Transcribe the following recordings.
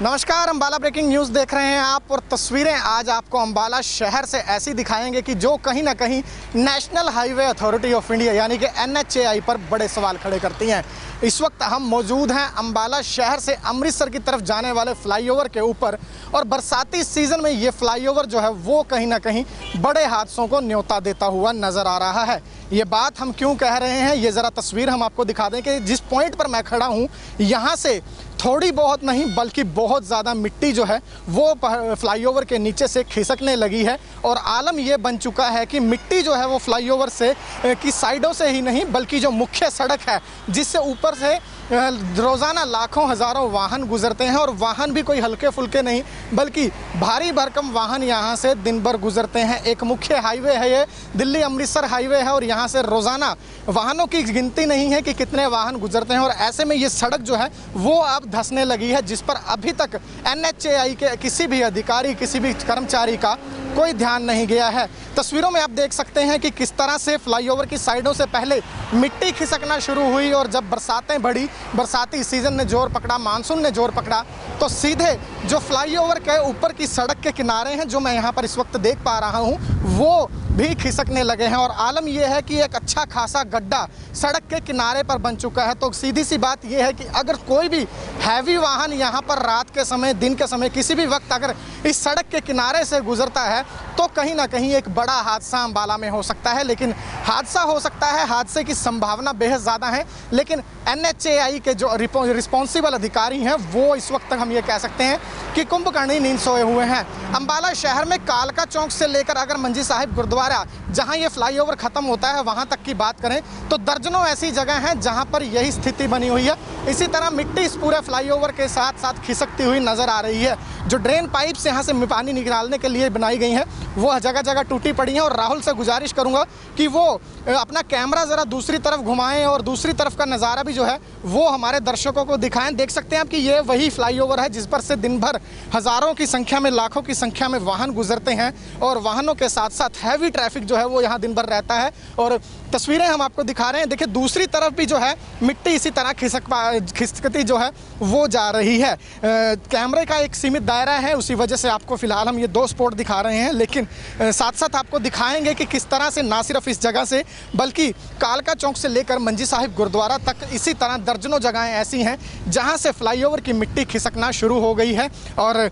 नमस्कार, Ambala breaking news देख रहे हैं आप। और तस्वीरें आज आपको अम्बाला शहर से ऐसी दिखाएंगे कि जो कहीं ना कहीं national highway authority of India यानी कि NHAI पर बड़े सवाल खड़े करती हैं। इस वक्त हम मौजूद हैं अम्बाला शहर से अमृतसर की तरफ जाने वाले फ्लाईओवर के ऊपर, और बरसाती सीज़न में ये फ्लाईओवर जो है वो कहीं ना कहीं बड़े हादसों को न्योता देता हुआ नज़र आ रहा है। ये बात हम क्यों कह रहे हैं, ये ज़रा तस्वीर हम आपको दिखा दें कि जिस पॉइंट पर मैं खड़ा हूँ यहाँ से थोड़ी बहुत नहीं बल्कि बहुत ज़्यादा मिट्टी जो है वो फ्लाईओवर के नीचे से खिसकने लगी है। और आलम ये बन चुका है कि मिट्टी जो है वो फ्लाईओवर से की साइडों से ही नहीं बल्कि जो मुख्य सड़क है जिससे ऊपर से रोज़ाना लाखों हज़ारों वाहन गुजरते हैं, और वाहन भी कोई हल्के फुल्के नहीं बल्कि भारी भरकम वाहन यहाँ से दिन भर गुजरते हैं। एक मुख्य हाईवे है, ये दिल्ली अमृतसर हाईवे है, और यहाँ से रोज़ाना वाहनों की गिनती नहीं है कि कितने वाहन गुजरते हैं। और ऐसे में ये सड़क जो है वो अब धंसने लगी है, जिस पर अभी तक NHAI के किसी भी अधिकारी, किसी भी कर्मचारी का कोई ध्यान नहीं गया है। तस्वीरों में आप देख सकते हैं कि किस तरह से फ्लाईओवर की साइडों से पहले मिट्टी खिसकना शुरू हुई, और जब बरसातें बढ़ी, बरसाती सीज़न ने जोर पकड़ा, मानसून ने जोर पकड़ा, तो सीधे जो फ्लाईओवर के ऊपर की सड़क के किनारे हैं जो मैं यहाँ पर इस वक्त देख पा रहा हूँ वो भी खिसकने लगे हैं। और आलम यह है कि एक अच्छा खासा गड्ढा सड़क के किनारे पर बन चुका है। तो सीधी सी बात यह है कि अगर कोई भी हैवी वाहन यहाँ पर रात के समय, दिन के समय, किसी भी वक्त अगर इस सड़क के किनारे से गुजरता है तो कहीं ना कहीं एक बड़ा हादसा अम्बाला में हो सकता है। लेकिन हादसा हो सकता है, हादसे की संभावना बेहद ज़्यादा है, लेकिन NHAI के जो रिस्पॉन्सिबल अधिकारी हैं वो इस वक्त तक हम ये कह सकते हैं कि कुंभकर्णी नींद सोए हुए हैं। अम्बाला शहर में कालका चौक से लेकर अगर मंजी साहिब गुरुद्वारा जहां ये फ्लाईओवर ख़त्म होता है वहां तक की बात करें तो दर्जनों ऐसी जगह हैं जहां पर यही स्थिति बनी हुई है। इसी तरह मिट्टी इस पूरे फ्लाईओवर के साथ साथ खिसकती हुई नज़र आ रही है। जो ड्रेन पाइप्स यहाँ से पानी निकालने के लिए बनाई गई हैं वो जगह जगह टूटी पड़ी हैं। और राहुल से गुजारिश करूँगा कि वो अपना कैमरा ज़रा दूसरी तरफ घुमाएं और दूसरी तरफ का नज़ारा भी जो है वो हमारे दर्शकों को दिखाएं। देख सकते हैं आप कि ये वही फ्लाईओवर है जिस पर से दिन भर हज़ारों की संख्या में, लाखों की संख्या में वाहन गुजरते हैं, और वाहनों के साथ साथ हैवी ट्रैफिक जो है वो यहाँ दिन भर रहता है। और तस्वीरें हम आपको दिखा रहे हैं, देखिए दूसरी तरफ भी जो है मिट्टी इसी तरह खिसकती जो है वो जा रही है। कैमरे का एक सीमित दायरा है, उसी वजह से आपको फ़िलहाल हम ये दो स्पॉट दिखा रहे हैं, लेकिन साथ साथ आपको दिखाएंगे कि किस तरह से ना सिर्फ इस जगह से बल्कि कालका चौक से लेकर मंजी साहिब गुरुद्वारा तक इसी तरह दर्जनों जगहें ऐसी हैं जहां से फ्लाईओवर की मिट्टी खिसकना शुरू हो गई है। और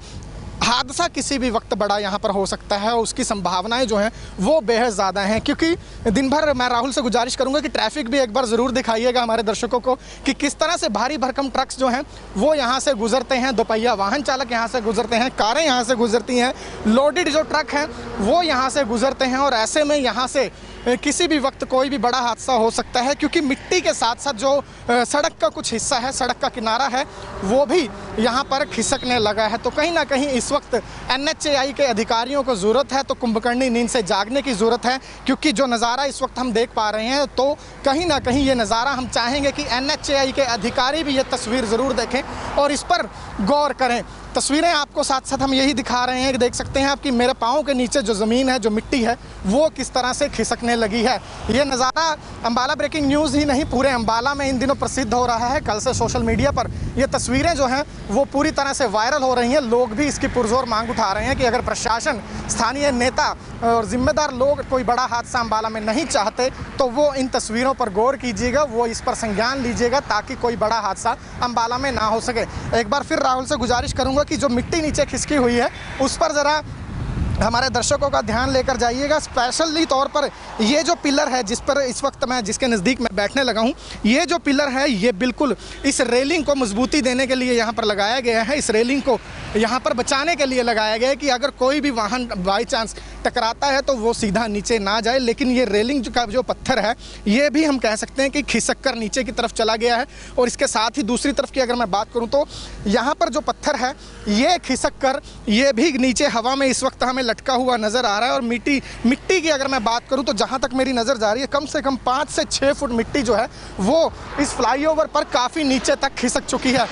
हादसा किसी भी वक्त बड़ा यहाँ पर हो सकता है, उसकी संभावनाएं जो हैं वो बेहद ज़्यादा हैं। क्योंकि दिन भर मैं राहुल से गुजारिश करूँगा कि ट्रैफिक भी एक बार ज़रूर दिखाइएगा हमारे दर्शकों को कि किस तरह से भारी भरकम ट्रक्स जो हैं वो यहाँ से गुजरते हैं, दोपहिया वाहन चालक यहाँ से गुजरते हैं, कारें यहाँ से गुजरती हैं, लोडेड जो ट्रक हैं वो यहाँ से गुजरते हैं। और ऐसे में यहाँ से किसी भी वक्त कोई भी बड़ा हादसा हो सकता है, क्योंकि मिट्टी के साथ साथ जो सड़क का कुछ हिस्सा है, सड़क का किनारा है, वो भी यहाँ पर खिसकने लगा है। तो कहीं ना कहीं इस वक्त NHAI के अधिकारियों को ज़रूरत है, तो कुंभकर्णी नींद से जागने की ज़रूरत है। क्योंकि जो नज़ारा इस वक्त हम देख पा रहे हैं तो कहीं ना कहीं ये नज़ारा हम चाहेंगे कि NHAI के अधिकारी भी ये तस्वीर ज़रूर देखें और इस पर गौर करें। तस्वीरें आपको साथ साथ हम यही दिखा रहे हैं कि देख सकते हैं आप कि मेरे पाँव के नीचे जो ज़मीन है, जो मिट्टी है, वो किस तरह से खिसकने लगी है। ये नज़ारा अम्बाला ब्रेकिंग न्यूज़ ही नहीं पूरे अम्बाला में इन दिनों प्रसिद्ध हो रहा है। कल से सोशल मीडिया पर ये तस्वीरें जो हैं वो पूरी तरह से वायरल हो रही हैं। लोग भी इसकी पुरजोर मांग उठा रहे हैं कि अगर प्रशासन, स्थानीय नेता और जिम्मेदार लोग कोई बड़ा हादसा अम्बाला में नहीं चाहते तो वो इन तस्वीरों पर गौर कीजिएगा, वो इस पर संज्ञान लीजिएगा ताकि कोई बड़ा हादसा अम्बाला में ना हो सके। एक बार फिर राहुल से गुजारिश करूँगा कि जो मिट्टी नीचे खिसकी हुई है उस पर ज़रा हमारे दर्शकों का ध्यान लेकर जाइएगा। स्पेशली तौर पर ये जो पिलर है जिस पर इस वक्त मैं जिसके नज़दीक मैं बैठने लगा हूँ, ये जो पिलर है ये बिल्कुल इस रेलिंग को मजबूती देने के लिए यहाँ पर लगाया गया है। इस रेलिंग को यहाँ पर बचाने के लिए लगाया गया है कि अगर कोई भी वाहन बाई चांस टकराता है तो वो सीधा नीचे ना जाए। लेकिन ये रेलिंग का जो पत्थर है ये भी हम कह सकते हैं कि खिसक कर नीचे की तरफ चला गया है। और इसके साथ ही दूसरी तरफ की अगर मैं बात करूँ तो यहाँ पर जो पत्थर है ये खिसक कर ये भी नीचे हवा में इस वक्त हमें लटका हुआ नज़र आ रहा है। और मिट्टी की अगर मैं बात करूं तो जहां तक मेरी नज़र जा रही है कम से कम 5 से 6 फुट मिट्टी जो है वो इस फ्लाईओवर पर काफ़ी नीचे तक खिसक चुकी है।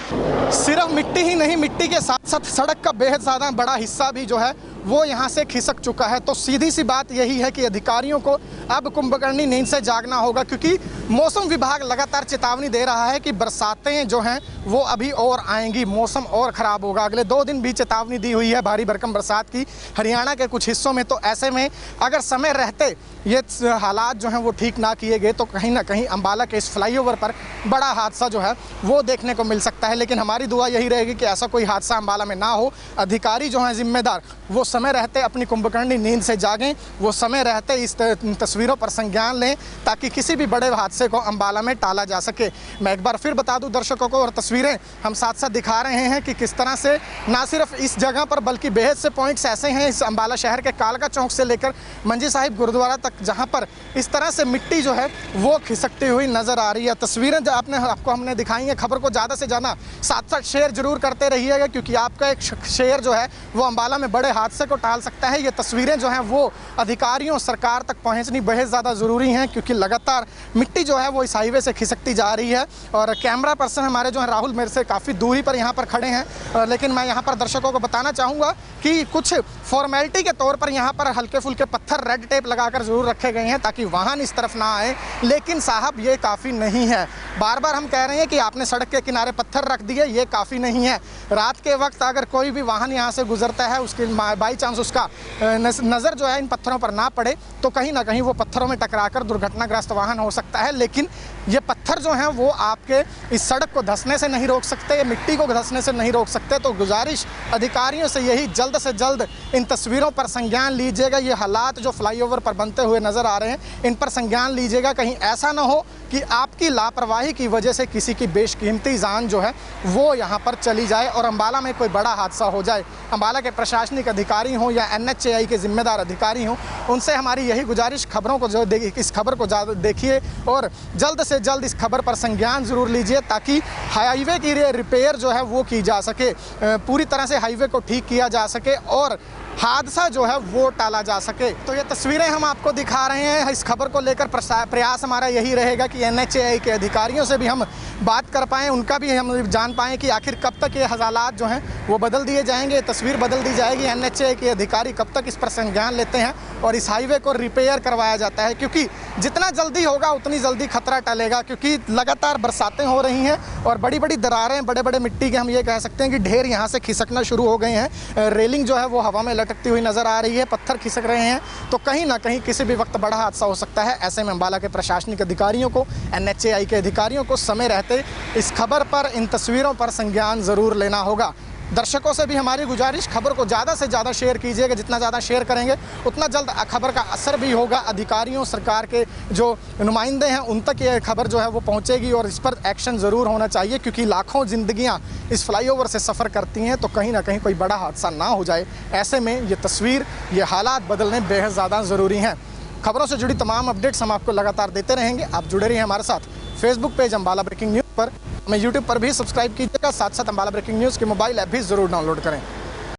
सिर्फ मिट्टी ही नहीं, मिट्टी के साथ साथ सड़क का बेहद ज़्यादा बड़ा हिस्सा भी जो है वो यहाँ से खिसक चुका है। तो सीधी सी बात यही है कि अधिकारियों को अब कुंभकर्णी नींद से जागना होगा, क्योंकि मौसम विभाग लगातार चेतावनी दे रहा है कि बरसातें जो हैं वो अभी और आएंगी, मौसम और ख़राब होगा। अगले 2 दिन भी चेतावनी दी हुई है भारी भरकम बरसात की हरियाणा के कुछ हिस्सों में। तो ऐसे में अगर समय रहते ये हालात जो हैं वो ठीक ना किए गए तो कहीं ना कहीं अंबाला के इस फ्लाईओवर पर बड़ा हादसा जो है वो देखने को मिल सकता है। लेकिन हमारी दुआ यही रहेगी कि ऐसा कोई हादसा अंबाला में ना हो। अधिकारी जो हैं जिम्मेदार, वो समय रहते अपनी कुंभकर्णी नींद से जागें, वो समय रहते इस तस्वीरों पर संज्ञान लें, ताकि किसी भी बड़े हादसे को अंबाला में टाला जा सके। मैं एक बार फिर बता दूं दर्शकों को, और तस्वीरें हम साथ साथ दिखा रहे हैं कि किस तरह से ना सिर्फ इस जगह पर बल्कि बेहद से पॉइंट्स ऐसे हैं इस अंबाला शहर के कालका चौक से लेकर मंजी साहिब गुरुद्वारा तक, जहां पर इस तरह से मिट्टी जो है वो खिसकती हुई नजर आ रही है। तस्वीरें जो आपको हमने दिखाई हैं, खबर को ज़्यादा से ज़्यादा साथ साथ शेयर जरूर करते रहिएगा, क्योंकि आपका एक शेयर जो है वो अंबाला में बड़े हादसे को टाल सकता है। ये तस्वीरें जो हैं वो अधिकारियों सरकार तक पहुंचनी बेहद ज़्यादा ज़रूरी हैं, क्योंकि लगातार मिट्टी जो है वो इस हाईवे से खिसकती जा रही है। और कैमरा पर्सन हमारे जो है राहुल मेरे से काफ़ी दूरी पर यहाँ पर खड़े हैं, लेकिन मैं यहाँ पर दर्शकों को बताना चाहूँगा कि कुछ फॉर्मेलिटी के तौर पर यहाँ पर हल्के फुल्के पत्थर रेड टेप लगाकर ज़रूर रखे गए हैं ताकि वाहन इस तरफ ना आए। लेकिन साहब ये काफ़ी नहीं है। बार बार हम कह रहे हैं कि आपने सड़क के किनारे पत्थर रख दिए, ये काफ़ी नहीं है। रात के वक्त अगर कोई भी वाहन यहाँ से गुजरता है, उसकी बाई चांस उसका नज़र जो है इन पत्थरों पर ना पड़े तो कहीं ना कहीं वो पत्थरों में टकराकर दुर्घटनाग्रस्त वाहन हो सकता है। लेकिन ये पत्थर जो हैं वो आपके इस सड़क को धंसने से नहीं रोक सकते, ये मिट्टी को धंसने से नहीं रोक सकते। तो गुजारिश अधिकारियों से यही, जल्द से जल्द इन तस्वीरों पर संज्ञान लीजिएगा। ये हालात जो फ्लाईओवर पर बनते हुए नज़र आ रहे हैं, इन पर संज्ञान लीजिएगा। कहीं ऐसा ना हो कि आपकी लापरवाही की वजह से किसी की बेशकीमती जान जो है वो यहाँ पर चली जाए और अंबाला में कोई बड़ा हादसा हो जाए। अंबाला के प्रशासनिक अधिकारी हों या NHAI के जिम्मेदार अधिकारी हों, उनसे हमारी यही गुजारिश, खबरों को जो इस खबर को ज़्यादा देखिए और जल्द से जल्द इस खबर पर संज्ञान ज़रूर लीजिए, ताकि हाईवे की रिपेयर जो है वो की जा सके, पूरी तरह से हाईवे को ठीक किया जा सके और हादसा जो है वो टाला जा सके। तो ये तस्वीरें हम आपको दिखा रहे हैं। इस खबर को लेकर प्रयास हमारा यही रहेगा कि NHAI के अधिकारियों से भी हम बात कर पाएँ, उनका भी हम जान पाएँ कि आखिर कब तक ये हालात जो हैं वो बदल दिए जाएंगे, तस्वीर बदल दी जाएगी। NHAI के अधिकारी कब तक इस पर संज्ञान लेते हैं और इस हाईवे को रिपेयर करवाया जाता है, क्योंकि जितना जल्दी होगा उतनी जल्दी खतरा टलेगा। क्योंकि लगातार बरसातें हो रही हैं और बड़ी बड़ी दरारें, बड़े बड़े मिट्टी के हम ये कह सकते हैं कि ढेर यहाँ से खिसकना शुरू हो गए हैं। रेलिंग जो है वो हवा में लटकती हुई नज़र आ रही है, पत्थर खिसक रहे हैं। तो कहीं ना कहीं किसी भी वक्त बड़ा हादसा हो सकता है। ऐसे में अंबाला के प्रशासनिक अधिकारियों को, NHAI के अधिकारियों को समय रहते इस खबर पर, इन तस्वीरों पर संज्ञान ज़रूर लेना होगा। दर्शकों से भी हमारी गुजारिश, खबर को ज़्यादा से ज़्यादा शेयर कीजिएगा। जितना ज़्यादा शेयर करेंगे उतना जल्द खबर का असर भी होगा। अधिकारियों, सरकार के जो नुमाइंदे हैं उन तक ये खबर जो है वो पहुंचेगी और इस पर एक्शन ज़रूर होना चाहिए, क्योंकि लाखों ज़िंदगियां इस फ्लाईओवर से सफ़र करती हैं। तो कहीं ना कहीं कोई बड़ा हादसा ना हो जाए, ऐसे में ये तस्वीर, ये हालात बदलने बेहद ज़्यादा ज़रूरी हैं। खबरों से जुड़ी तमाम अपडेट्स हम आपको लगातार देते रहेंगे। आप जुड़े रहिए हमारे साथ Facebook page Ambala breaking news पर, हमें यूट्यूब पर भी सब्सक्राइब कीजिएगा। साथ साथ अंबाला ब्रेकिंग न्यूज़ के मोबाइल ऐप भी ज़रूर डाउनलोड करें।